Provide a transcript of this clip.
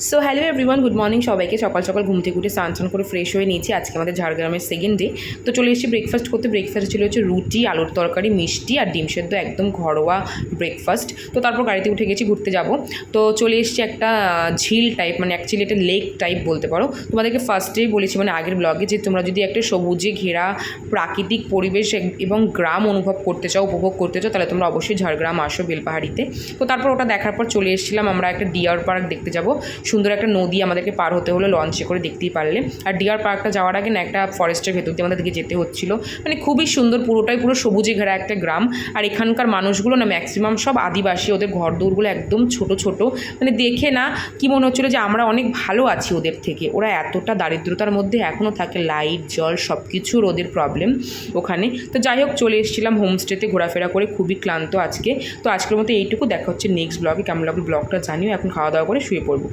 So hello everyone, good morning সবাইকে। সকাল সকাল ঘুম থেকে উঠে স্নান করে ফ্রেশ হয়ে নিয়েছি। আজকে আমাদের ঝাড়গ্রামের সেকেন্ড ডে। তো চলে এসেছি ব্রেকফাস্ট করতে। ব্রেকফাস্ট ছিল হচ্ছে রুটি, আলুর তরকারি, মিষ্টি আর ডিম সেদ্ধ, একদম ঘরোয়া ব্রেকফাস্ট। তো তারপর গাড়িতে উঠে গেছি, ঘুরতে যাব। তো চলে এসেছি একটা ঝিল টাইপ, মানে অ্যাকচুয়ালি এটা লেক টাইপ বলতে পারো। তোমাদেরকে ফার্স্টেই বলেছি, মানে আগের ব্লগে, যে তোমরা যদি একটা সবুজে ঘেরা প্রাকৃতিক পরিবেশ এবং গ্রাম অনুভব করতে চাও, উপভোগ করতে চাও, তাহলে তোমরা অবশ্যই ঝাড়গ্রাম আসো, বেলপাহাড়িতে। তো তারপর ওটা দেখার পর চলে এসেছিলাম আমরা একটা ডিয়ার পার্ক দেখতে যাব। সুন্দর একটা নদী আমাদেরকে পার হতে হলো লঞ্চে করে, দেখতেই পারলে। আর ডিয়ার পার্কটা যাওয়ার আগে না একটা ফরেস্টের ভেতর দিয়ে আমাদেরকে যেতে হচ্ছিলো। মানে খুবই সুন্দর, পুরোটাই পুরো সবুজে ঘেরা একটা গ্রাম। আর এখানকার মানুষগুলো না ম্যাক্সিমাম সব আদিবাসী। ওদের ঘরদৌড়গুলো একদম ছোট ছোট, মানে দেখে না কি মনে হচ্ছিলো যে আমরা অনেক ভালো আছি ওদের থেকে। ওরা এতটা দারিদ্রতার মধ্যে এখনও থাকে, লাইট জল সব কিছুর ওদের প্রবলেম ওখানে। তো যাই হোক, চলে এসেছিলাম হোমস্টেতে ঘোরাফেরা করে, খুবই ক্লান্ত আজকে। তো আজকের মতো এইটুকু, দেখা হচ্ছে নেক্সট ব্লগে। কেমন লাগলো ব্লগটা জানিও। এখন খাওয়া দাওয়া করে শুয়ে পড়বো।